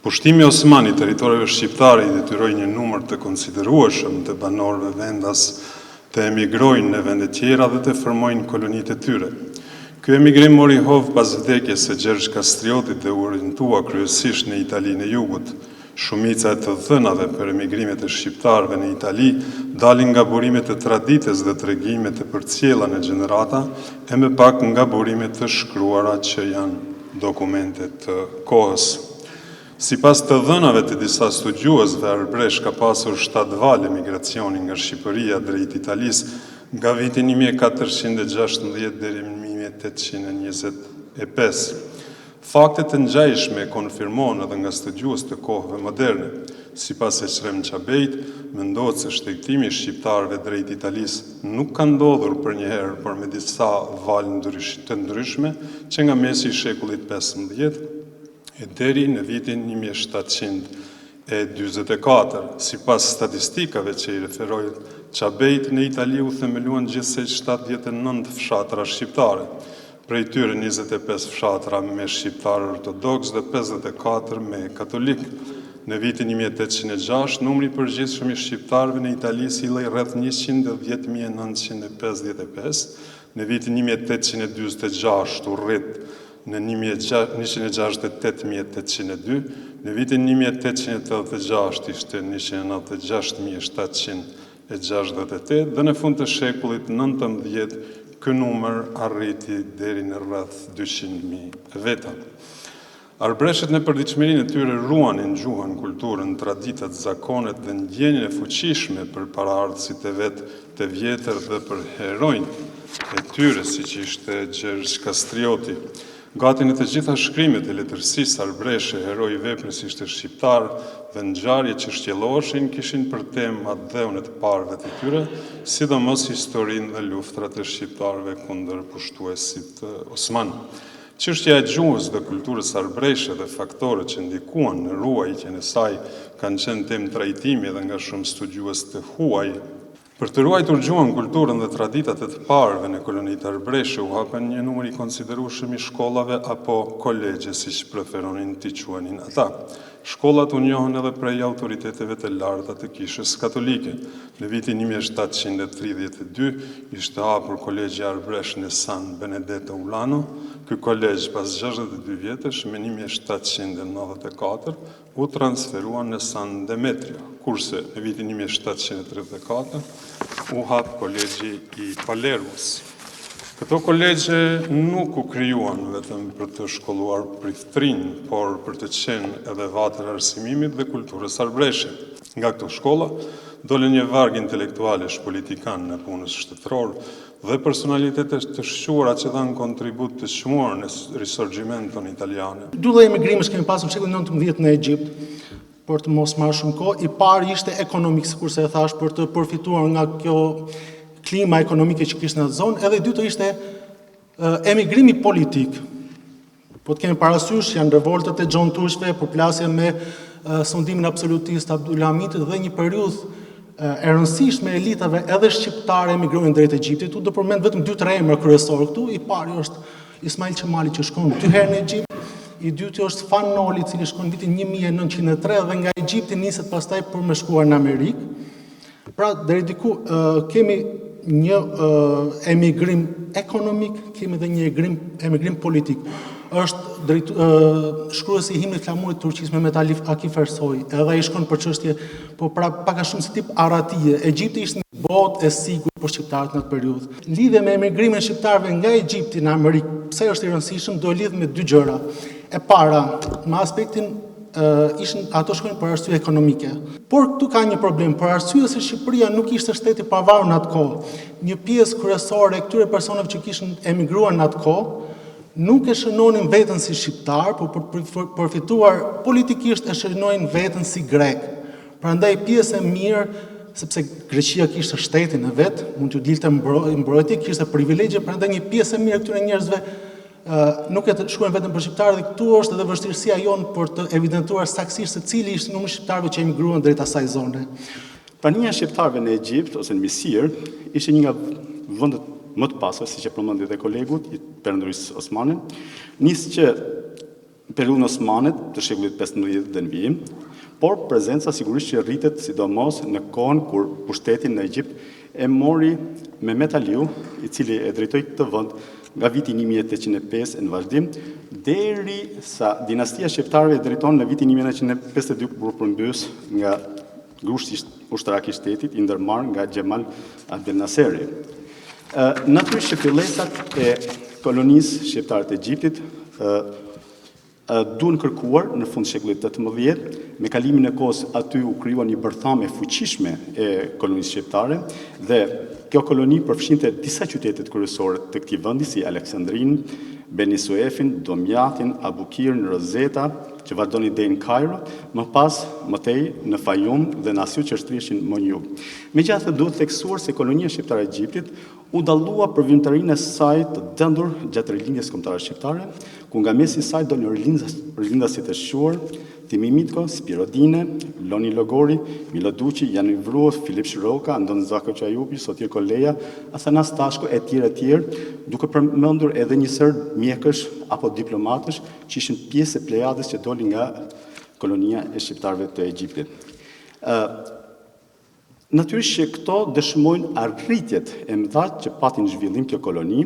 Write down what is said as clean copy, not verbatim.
Pushtimi Osman I territoreve shqiptare I detyroi një numër të konsiderueshëm të banorëve vendas të emigrojnë në vende tjera dhe të formojnë kolonitë e tyre. Ky emigrim mori hovë pas vdekjes së Gjergj Kastriotit dhe u orientua kryesisht në Italinë e Jugut. Shumica e të dhënave për emigrimet e shqiptarëve në Itali dalin nga burimet e traditës dhe tregimet e përcjella në gjenerata e më pak nga burimet të shkruara që janë dokumente të kohës. Sipas të dhënave të disa studiuesve, Arbresh ka pasur 7 valë emigracioni nga Shqipëria drejt Italisë nga viti 1416 deri në 1825. Faktet e ngjashme konfirmohen edhe nga studiues të kohëve moderne. Sipas Ekrem Çabejt, mendohet se shtegtimi I shqiptarëve drejt Italisë nuk ka ndodhur përnjëherë, por me disa valë të ndryshme që nga mesi I shekullit 15 e deri në vitin 1744. Sipas statistikave që I referoi Çabejt, në Itali u themeluan gjithsej 79 fshatra shqiptare. Prej tyre 25 fshatra me shqiptarë ortodoks dhe 54 me katolik. Në vitin 1806, numri I përgjithshëm I shqiptarëve në Itali sillej rreth 110.955, në vitin 1846 u rrit në 168.802, në vitin 1886 ishte 196.768 dhe në fund të shekullit 19 ky numër arriti deri në rreth 200.000 veta. Arbreshët në përditshmërinë e tyre ruanin gjuhën, kulturën, traditat, zakonet dhe ndjenjen e fuqishme për paraardhësit e vet të vjetër dhe për heronjt e tyre, siç ishte Gjergj Kastrioti. Gati në të gjitha shkrimet e letërsisë Arbreshe, heroi I veprës ishte shqiptar dhe ngjarjet që shtjelloheshin kishin për temë atdheunet e parëve të tyre, sidomos historinë dhe luftrat e shqiptarëve kundër pushtuesit Osman. Çështja e gjuhës dhe kulturës arbreshe dhe faktorët që ndikuan në ruajtjen e saj kanë qenë temë trajtimi edhe nga shumë studiues të huaj. Për të ruajtur gjuhën, kulturën dhe traditat e të parëve në kolonitë arbreshe u hapen një numër I konsiderueshëm I shkollave apo kolegje, siç preferonin t'i quanin ata. Shkollat u njohën edhe prej autoriteteve të larta të kishës katolike. Në vitin 1732 ishte hapur kolegji arbresh në San Benedetto Ulano. Ky kolegj pas 62 vjetësh me 1794 u transferua në San Demetrio, kurse në vitin 1734 u hap kolegji I Palermos. Këto kolegje nuk u krijuan vetëm për të shkolluar priftrin, por për të qenë edhe vatër arsimimit dhe kulturës arbreshe. Nga këto shkolla dole një varg intelektualesh politikan në punës shtetëror dhe personalitete të shquara që dhanë kontribut të çmuar në risorgjimenton italiane. Dy lloje emigrimesh kemi pasur në shekullit 19 në Egjipt, por të mos marrë shumë kohë. I pari ishte ekonomik, sikurse e thash, për të përfituar nga kjo klima ekonomike që kishte në atë zonë, edhe I dytë ishte emigrimi politik. Po të kemi parasysh janë revoltat e xhontueshve, përplasja me sondimin absolutist Abdulhamitit dhe një periudhë e rëndësishme e elitave edhe shqiptare emigrojnë drejt Egjiptit. Do përmend vetëm 2-3 emra kryesorë këtu. I pari është Ismail Qemali që shkon 2 herë në Egjipt. I dyti është Fanoli, I cili shkon në vitin 1903 dhe nga Egjipti niset pastaj për me shkuar në Amerikë. Pra, deri diku kemi një emigrim ekonomik, kemi dhe një emigrim politik. Është shkruesi I himnit flamurit turqisë Mehmet Akif Ersoy, edhe ai shkon për çështje, po pra pak a shumë si tip aratie. Egjipti ishte një botë e sigurt për shqiptarët në atë periudhë. Lidhja me emigrimin e shqiptarëve nga Egjipti në Amerikë, pse është I rëndësishëm, do lidh me 2 gjëra. E para, në aspektin ato shkojnë për arsye ekonomike. Por këtu ka një problem, për arsye se Shqipëria nuk ishte shteti I pavarur në atë kohë. Një pjesë kryesore e këtyre personave që kishin emigruar në atë kohë nuk e shënonin veten si shqiptar, por për përfituar politikisht e shënonin veten si grek. Prandaj pjesë e mirë, sepse Greqia kishte shtetin e vet, mund t'u dilte mbrojtje, kishte privilegje, prandaj një pjesë e mirë e këtyre njerëzve nuk e të shkruajnë vetëm për shqiptarë, dhe këtu është edhe vështirësia jonë për të evidentuar saktësisht se cili ishte numri shqiptarëve që emigruan drejt asaj zone. Prania e shqiptarëve në Egjipt ose në Misir ishte një nga vendet më të pasura, siç e përmendi edhe kolegu I perëndurisë Osmane, nis që periudhën osmane të shekullit 15 dhe në vijim, por prezenca sigurisht që rritet sidomos në kohën kur pushtetin në Egjipt e mori Mehmet Aliu, i cili e drejtoi këtë vend nga viti 1805 në vazhdim, deri sa dinastia shqiptarëve drejton në vitin 1952 kur përmbys nga grushti ushtarak i shtetit i ndërmarrë nga Xhemal Abdel Naseri. Natyrisht që fillesat e kolonisë shqiptare të Egjiptit duan kërkuar në fund shekullit 18, me kalimin e kohës aty u krijua një bërthame fuqishme e kolonisë shqiptare dhe kjo koloni përfshinte disa qytetet kryesore të këtij vendi si Aleksandrin, Beni Suefin, Domjatin, Abukirin, Roseta, që vazhdoni deri në Kairo, më tej në Fayum dhe në Asiut që shtrieshin më në jug. Megjithatë duhet theksuar se kolonia shqiptare e Egjiptit u dallua për vimtarinë e saj të dëndur gjatë rilindjes kombëtare shqiptare, ku nga mesi i saj dolën rilindësit e shquar, Timi Mitko, Spiro Dine, Loni Logori, Milo Duqi, Jani Vruo, Filip Shiroka, Andon Zako Qajupi, Sotir Koleja, Asanas Tashko e tjerë, duke përmendur edhe një sër mjekësh apo diplomatësh që ishin pjesë e plejadës që doli nga kolonia e shqiptarëve të Egjiptit. Natyrisht që këto dëshmojnë arritjet e mëdha që patin zhvillim kjo koloni,